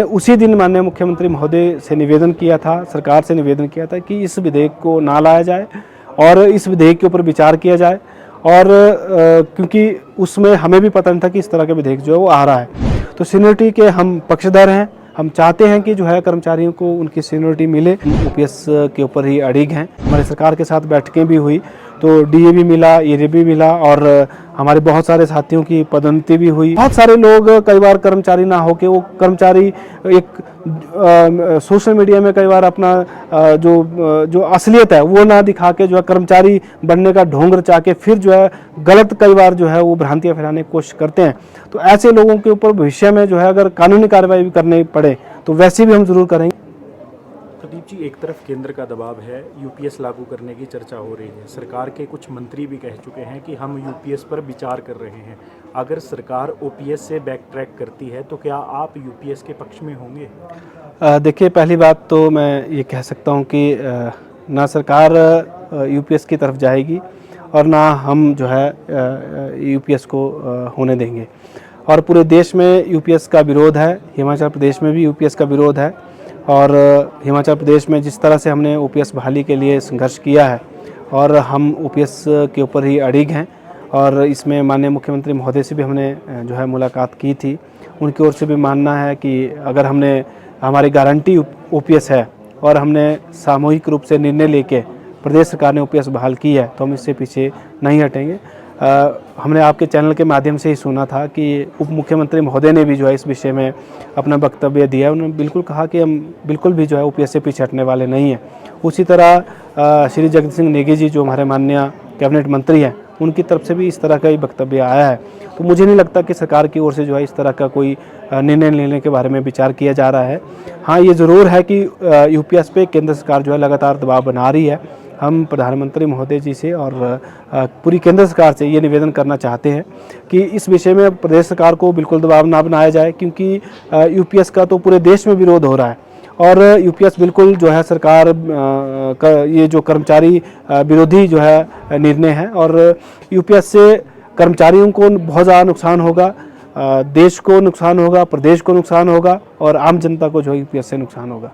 उसी दिन माननीय मुख्यमंत्री महोदय से निवेदन किया था, सरकार से निवेदन किया था कि इस विधेयक को ना लाया जाए और इस विधेयक के ऊपर विचार किया जाए। और क्योंकि उसमें हमें भी पता नहीं था कि इस तरह का विधेयक जो है वो आ रहा है, तो सीनियरिटी के हम पक्षधर हैं। हम चाहते हैं कि जो है कर्मचारियों को उनकी सीनियरिटी मिले। ओपीएस के ऊपर ही अड़िग हैं। हमारे सरकार के साथ बैठकें भी हुई, तो डीए भी मिला, एरियर भी मिला और हमारे बहुत सारे साथियों की पदोन्नति भी हुई। बहुत सारे लोग कई बार कर्मचारी ना होके वो कर्मचारी एक सोशल मीडिया में कई बार अपना जो असलियत है वो ना दिखा के जो है कर्मचारी बनने का ढोंग रचा के फिर जो है गलत कई बार जो है वो भ्रांतियां फैलाने की कोशिश करते हैं। तो ऐसे लोगों के ऊपर भविष्य में जो है अगर कानूनी कार्रवाई भी करनी पड़े तो वैसे भी हम जरूर करेंगे। प्रदीप जी, एक तरफ केंद्र का दबाव है, यूपीएस लागू करने की चर्चा हो रही है। सरकार के कुछ मंत्री भी कह चुके हैं कि हम यूपीएस पर विचार कर रहे हैं। अगर सरकार ओपीएस से बैक ट्रैक करती है तो क्या आप यूपीएस के पक्ष में होंगे? देखिए, पहली बात तो मैं ये कह सकता हूँ कि ना सरकार यूपीएस की तरफ जाएगी और ना हम जो है यूपीएस को होने देंगे। और पूरे देश में यूपीएस का विरोध है, हिमाचल प्रदेश में भी यूपीएस का विरोध है। और हिमाचल प्रदेश में जिस तरह से हमने ओपीएस बहाली के लिए संघर्ष किया है और हम ओपीएस के ऊपर ही अड़िग हैं। और इसमें माननीय मुख्यमंत्री महोदय से भी हमने जो है मुलाकात की थी। उनकी ओर से भी मानना है कि अगर हमारी गारंटी ओपीएस है और हमने सामूहिक रूप से निर्णय लेके प्रदेश सरकार ने ओपीएस बहाल की है तो हम इससे पीछे नहीं हटेंगे। हमने आपके चैनल के माध्यम से ही सुना था कि उप मुख्यमंत्री महोदय ने भी जो है इस विषय में अपना वक्तव्य दिया। उन्होंने बिल्कुल कहा कि हम बिल्कुल भी जो है ओपीएस से पीछे हटने वाले नहीं हैं। उसी तरह श्री जगत सिंह नेगी जी जो हमारे माननीय कैबिनेट मंत्री हैं, उनकी तरफ से भी इस तरह का ही वक्तव्य आया है। तो मुझे नहीं लगता कि सरकार की ओर से जो है इस तरह का कोई निर्णय लेने के बारे में विचार किया जा रहा है। हाँ, ये ज़रूर है कि यूपीएस पे केंद्र सरकार जो है लगातार दबाव बना रही है। हम प्रधानमंत्री महोदय जी से और पूरी केंद्र सरकार से ये निवेदन करना चाहते हैं कि इस विषय में प्रदेश सरकार को बिल्कुल दबाव ना बनाया जाए, क्योंकि यूपीएस का तो पूरे देश में विरोध हो रहा है। और यूपीएस बिल्कुल जो है सरकार का ये जो कर्मचारी विरोधी जो है निर्णय है और यूपीएस से कर्मचारियों को बहुत ज़्यादा नुकसान होगा, देश को नुकसान होगा, प्रदेश को नुकसान होगा और आम जनता को जो है यूपीएस से नुकसान होगा।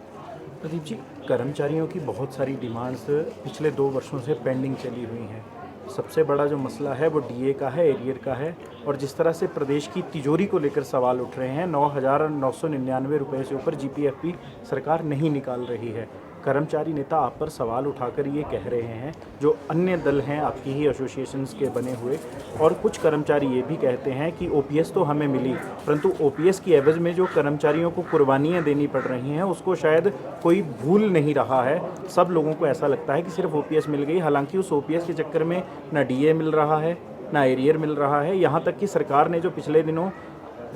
प्रदीप जी, कर्मचारियों की बहुत सारी डिमांड्स पिछले 2 वर्षों से पेंडिंग चली हुई हैं। सबसे बड़ा जो मसला है वो डीए का है, एरियर का है। और जिस तरह से प्रदेश की तिजोरी को लेकर सवाल उठ रहे हैं, 9,999 रुपये से ऊपर जीपीएफपी सरकार नहीं निकाल रही है। कर्मचारी नेता आप पर सवाल उठाकर ये कह रहे हैं, जो अन्य दल हैं आपकी ही एसोसिएशंस के बने हुए, और कुछ कर्मचारी ये भी कहते हैं कि ओपीएस तो हमें मिली, परंतु ओपीएस की एवज में जो कर्मचारियों को कुर्बानियाँ देनी पड़ रही हैं उसको शायद कोई भूल नहीं रहा है। सब लोगों को ऐसा लगता है कि सिर्फ ओपीएस मिल गई, हालांकि उस ओपीएस के चक्कर में ना डीए मिल रहा है, ना एरियर मिल रहा है। यहाँ तक कि सरकार ने जो पिछले दिनों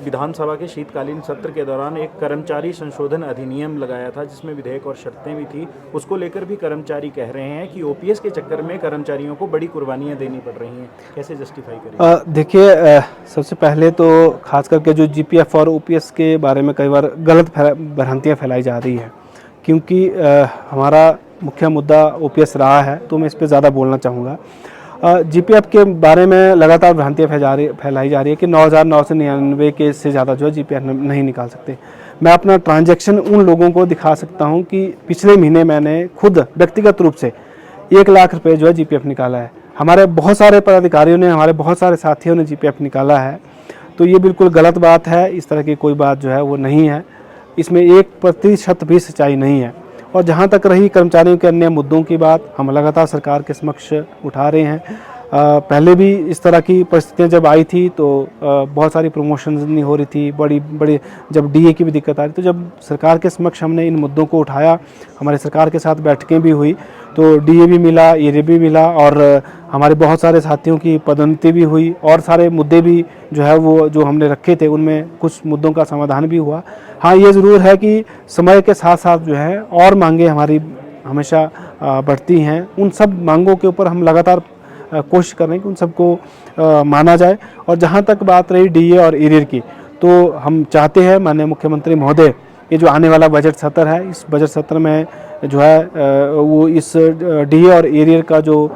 विधानसभा के शीतकालीन सत्र के दौरान एक कर्मचारी संशोधन अधिनियम लगाया था जिसमें विधेयक और शर्तें भी थी, उसको लेकर भी कर्मचारी कह रहे हैं कि ओपीएस के चक्कर में कर्मचारियों को बड़ी कुर्बानियां देनी पड़ रही हैं। कैसे जस्टिफाई करें? देखिए, सबसे पहले तो खास करके जो जीपीएफ और ओपीएस के बारे में कई बार गलत भ्रांतियाँ फैलाई जा रही है, क्योंकि हमारा मुख्य मुद्दा ओपीएस रहा है तो मैं इस पर ज़्यादा बोलना चाहूँगा। जीपीएफ के बारे में लगातार भ्रांतियाँ फैलाई जा रही है कि 9,999 के से ज़्यादा जो है जीपीएफ नहीं निकाल सकते। मैं अपना ट्रांजैक्शन उन लोगों को दिखा सकता हूं कि पिछले महीने मैंने खुद व्यक्तिगत रूप से 1 लाख रुपए जो है जीपीएफ निकाला है। हमारे बहुत सारे पदाधिकारियों ने, हमारे बहुत सारे साथियों ने जीपीएफ निकाला है। तो ये बिल्कुल गलत बात है, इस तरह की कोई बात जो है वो नहीं है, इसमें 1% भी सच्चाई नहीं है। और जहाँ तक रही कर्मचारियों के अन्य मुद्दों की बात, हम लगातार सरकार के समक्ष उठा रहे हैं। पहले भी इस तरह की परिस्थितियाँ जब आई थी तो बहुत सारी प्रमोशंस नहीं हो रही थी, बड़ी जब डीए की भी दिक्कत आ रही, तो जब सरकार के समक्ष हमने इन मुद्दों को उठाया, हमारे सरकार के साथ बैठकें भी हुई, तो डीए भी मिला, एरियर भी मिला और हमारे बहुत सारे साथियों की पदोन्नति भी हुई और सारे मुद्दे भी जो है वो जो हमने रखे थे उनमें कुछ मुद्दों का समाधान भी हुआ। हाँ, ये ज़रूर है कि समय के साथ साथ जो है और मांगें हमारी हमेशा बढ़ती हैं। उन सब मांगों के ऊपर हम लगातार कोशिश कर रहे हैं कि उन सबको माना जाए। और जहाँ तक बात रही डीए और एरियर की, तो हम चाहते हैं माननीय मुख्यमंत्री महोदय, ये जो आने वाला बजट सत्र है, इस बजट सत्र में जो है वो इस डीए और एरियर का जो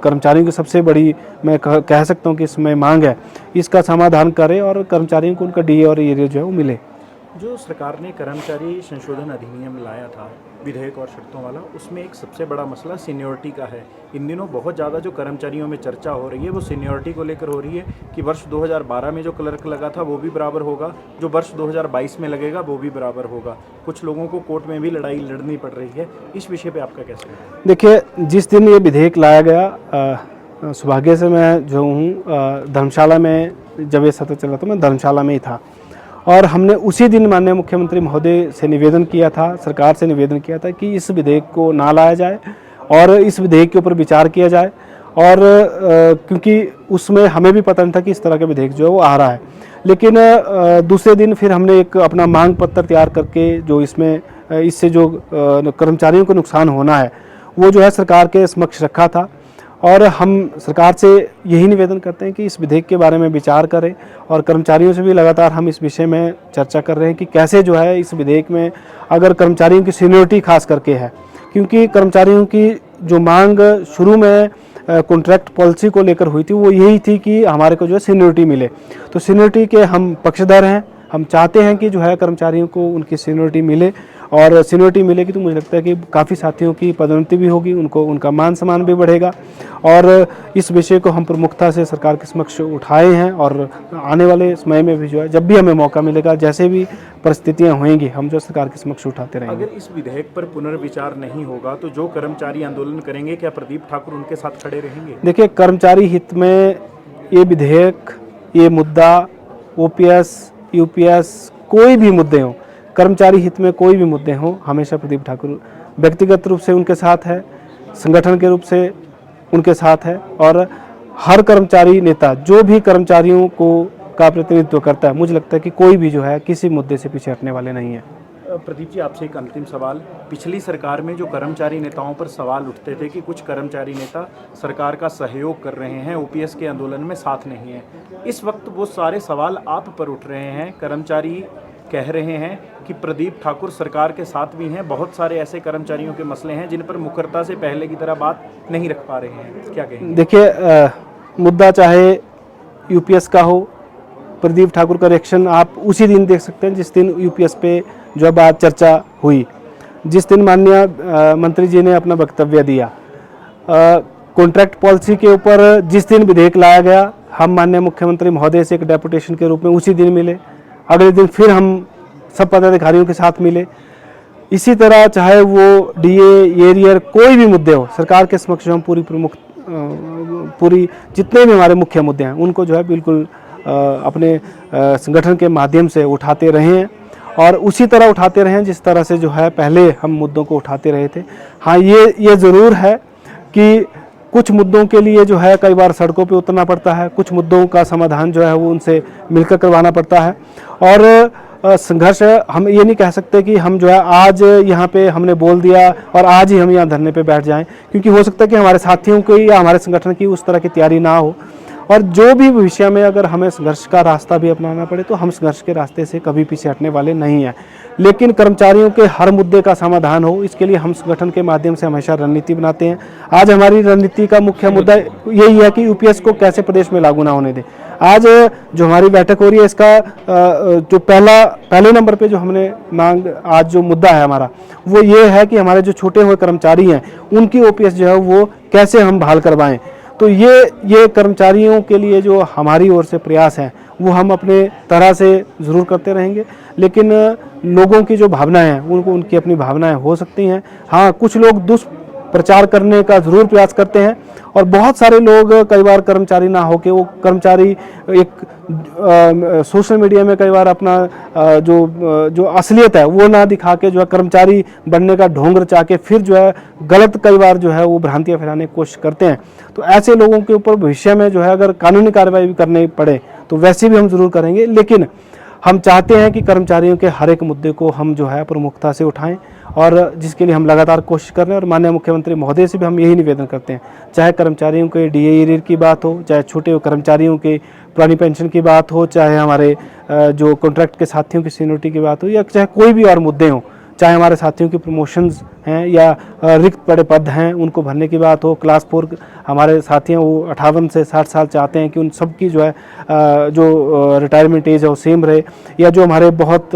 कर्मचारियों की सबसे बड़ी मैं कह सकता हूँ कि इसमें मांग है, इसका समाधान करें और कर्मचारियों को उनका डीए और एरियर जो है वो मिले। जो सरकार ने कर्मचारी संशोधन अधिनियम लाया था, विधेयक और शर्तों वाला, उसमें एक सबसे बड़ा मसला सीनियरिटी का है। इन दिनों बहुत ज़्यादा जो कर्मचारियों में चर्चा हो रही है वो सीनियरिटी को लेकर हो रही है कि वर्ष 2012 में जो क्लर्क लगा था वो भी बराबर होगा, जो वर्ष 2022 में लगेगा वो भी बराबर होगा। कुछ लोगों को कोर्ट में भी लड़ाई लड़नी पड़ रही है। इस विषय पर आपका कैसा है? देखिए, जिस दिन ये विधेयक लाया गया, सौभाग्य से मैं जो हूँ धर्मशाला में, जब ये सत्र चला था मैं धर्मशाला में ही था, और हमने उसी दिन माननीय मुख्यमंत्री महोदय से निवेदन किया था, सरकार से निवेदन किया था कि इस विधेयक को ना लाया जाए और इस विधेयक के ऊपर विचार किया जाए। और क्योंकि उसमें हमें भी पता नहीं था कि इस तरह का विधेयक जो है वो आ रहा है। लेकिन दूसरे दिन फिर हमने एक अपना मांग पत्र तैयार करके जो इससे जो कर्मचारियों को नुकसान होना है वो जो है सरकार के समक्ष रखा था। और हम सरकार से यही निवेदन करते हैं कि इस विधेयक के बारे में विचार करें, और कर्मचारियों से भी लगातार हम इस विषय में चर्चा कर रहे हैं कि कैसे जो है इस विधेयक में अगर कर्मचारियों की सीनियरिटी खास करके है, क्योंकि कर्मचारियों की जो मांग शुरू में कॉन्ट्रैक्ट पॉलिसी को लेकर हुई थी वो यही थी कि हमारे को जो है सीनियरिटी मिले। तो सीनियरिटी के हम पक्षधर हैं, हम चाहते हैं कि जो है कर्मचारियों को उनकी सीनियरिटी मिले, और सीनियरिटी मिलेगी तो मुझे लगता है कि काफ़ी साथियों की पदोन्नति भी होगी, उनको उनका मान सम्मान भी बढ़ेगा। और इस विषय को हम प्रमुखता से सरकार के समक्ष उठाए हैं, और आने वाले समय में भी जो है जब भी हमें मौका मिलेगा, जैसे भी परिस्थितियां होंगी, हम जो सरकार के समक्ष उठाते रहेंगे। अगर इस विधेयक पर पुनर्विचार नहीं होगा तो जो कर्मचारी आंदोलन करेंगे, क्या प्रदीप ठाकुर उनके साथ खड़े रहेंगे? देखिए, कर्मचारी हित में ये विधेयक, ये मुद्दा, ओपीएस, यूपीएस, कोई भी मुद्दे हों, कर्मचारी हित में कोई भी मुद्दे हों, हमेशा प्रदीप ठाकुर व्यक्तिगत रूप से उनके साथ है, संगठन के रूप से उनके साथ है, और हर कर्मचारी नेता जो भी कर्मचारियों को का प्रतिनिधित्व करता है, मुझे लगता है कि कोई भी जो है किसी मुद्दे से पीछे हटने वाले नहीं है। प्रदीप जी, आपसे एक अंतिम सवाल। पिछली सरकार में जो कर्मचारी नेताओं पर सवाल उठते थे कि कुछ कर्मचारी नेता सरकार का सहयोग कर रहे हैं, ओपीएस के आंदोलन में साथ नहीं है, इस वक्त वो सारे सवाल आप पर उठ रहे हैं। कर्मचारी कह रहे हैं कि प्रदीप ठाकुर सरकार के साथ भी हैं, बहुत सारे ऐसे कर्मचारियों के मसले हैं जिन पर मुखरता से पहले की तरह बात नहीं रख पा रहे हैं, क्या कहेंगे? देखिए, मुद्दा चाहे यूपीएस का हो, प्रदीप ठाकुर का रिएक्शन आप उसी दिन देख सकते हैं जिस दिन यूपीएस पे जो बात चर्चा हुई, जिस दिन माननीय मंत्री जी ने अपना वक्तव्य दिया। कॉन्ट्रैक्ट पॉलिसी के ऊपर जिस दिन विधेयक लाया गया, हम माननीय मुख्यमंत्री महोदय से एक डेपुटेशन के रूप में उसी दिन मिले, अगले दिन फिर हम सब पदाधिकारियों के साथ मिले। इसी तरह चाहे वो डीए, एरियर, कोई भी मुद्दे हो, सरकार के समक्ष हम पूरी जितने भी हमारे मुख्य मुद्दे हैं उनको जो है बिल्कुल अपने संगठन के माध्यम से उठाते रहे हैं, और उसी तरह उठाते रहे हैं जिस तरह से जो है पहले हम मुद्दों को उठाते रहे थे। हाँ, ये ज़रूर है कि कुछ मुद्दों के लिए जो है कई बार सड़कों पे उतरना पड़ता है, कुछ मुद्दों का समाधान जो है वो उनसे मिलकर करवाना पड़ता है। और संघर्ष, हम ये नहीं कह सकते कि हम जो है आज यहाँ पे हमने बोल दिया और आज ही हम यहाँ धरने पे बैठ जाएं, क्योंकि हो सकता है कि हमारे साथियों की या हमारे संगठन की उस तरह की तैयारी ना हो, और जो भी विषय में अगर हमें संघर्ष का रास्ता भी अपनाना पड़े तो हम संघर्ष के रास्ते से कभी पीछे हटने वाले नहीं हैं। लेकिन कर्मचारियों के हर मुद्दे का समाधान हो, इसके लिए हम संगठन के माध्यम से हमेशा रणनीति बनाते हैं। आज हमारी रणनीति का मुख्य मुद्दा यही है कि यूपीएस को कैसे प्रदेश में लागू ना होने दें। आज जो हमारी बैठक हो रही है, इसका जो पहले नंबर पे जो हमने मांग, आज जो मुद्दा है हमारा, वो ये है कि हमारे जो छोटे हुए कर्मचारी हैं उनकी ओपीएस जो है वो कैसे हम बहाल करवाएं। तो ये कर्मचारियों के लिए जो हमारी ओर से प्रयास हैं वो हम अपने तरह से ज़रूर करते रहेंगे। लेकिन लोगों की जो भावनाएं हैं, उनकी अपनी भावनाएं हो सकती हैं। हाँ, कुछ लोग दुष्प्रचार करने का ज़रूर प्रयास करते हैं, और बहुत सारे लोग कई बार कर्मचारी ना होके, वो कर्मचारी एक सोशल मीडिया में कई बार अपना जो असलियत है वो ना दिखा के जो है कर्मचारी बनने का ढोंग रचा के फिर जो है गलत कई बार जो है वो भ्रांतियां फैलाने की कोशिश करते हैं। तो ऐसे लोगों के ऊपर भविष्य में जो है अगर कानूनी कार्रवाई भी करनी पड़े तो वैसे भी हम ज़रूर करेंगे। लेकिन हम चाहते हैं कि कर्मचारियों के हर एक मुद्दे को हम जो है प्रमुखता से उठाएं, और जिसके लिए हम लगातार कोशिश कर रहे हैं। और माननीय मुख्यमंत्री महोदय से भी हम यही निवेदन करते हैं, चाहे कर्मचारियों के डीए एरियर की बात हो, चाहे छोटे कर्मचारियों के पुरानी पेंशन की बात हो, चाहे हमारे जो कॉन्ट्रैक्ट के साथियों की सीनियरिटी की बात हो, या चाहे कोई भी और मुद्दे हों, चाहे हमारे साथियों की प्रमोशंस हैं या रिक्त पड़े पद हैं उनको भरने की बात हो। क्लास 4 हमारे साथी हैं वो 58 से 60 साल चाहते हैं कि उन सब की जो है जो रिटायरमेंट एज है वो सेम रहे, या जो हमारे बहुत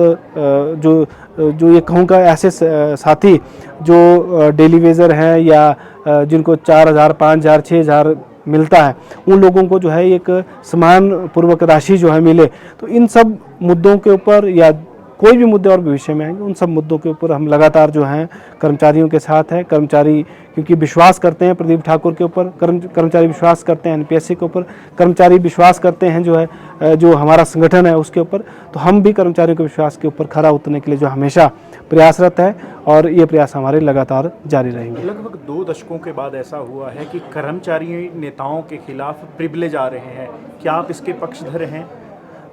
जो ये कहूँगा ऐसे साथी जो डेली वेजर हैं या जिनको 4,000, 5,000, 6,000 मिलता है, उन लोगों को जो है एक समान पूर्वक राशि जो है मिले। तो इन सब मुद्दों के ऊपर या कोई भी मुद्दे और भविष्य में आएंगे, उन सब मुद्दों के ऊपर हम लगातार जो हैं कर्मचारियों के साथ हैं। कर्मचारी क्योंकि विश्वास करते हैं प्रदीप ठाकुर के ऊपर, कर्मचारी विश्वास करते हैं एनपीएससी के ऊपर, कर्मचारी विश्वास करते हैं जो है जो हमारा संगठन है उसके ऊपर। तो हम भी कर्मचारियों के विश्वास के ऊपर खरा उतरने के लिए जो हमेशा प्रयासरत है और ये प्रयास हमारे लगातार जारी रहेंगे। लगभग 2 दशकों के बाद ऐसा हुआ है कि कर्मचारी नेताओं के खिलाफ प्रिविलेज आ रहे हैं, क्या आप इसके पक्षधर हैं?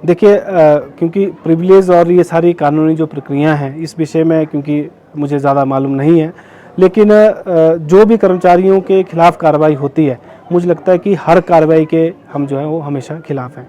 देखिए क्योंकि प्रिविलेज और ये सारी कानूनी जो प्रक्रिया हैं इस विषय में क्योंकि मुझे ज़्यादा मालूम नहीं है, लेकिन जो भी कर्मचारियों के खिलाफ कार्रवाई होती है, मुझे लगता है कि हर कार्रवाई के हम जो है वो हमेशा खिलाफ हैं।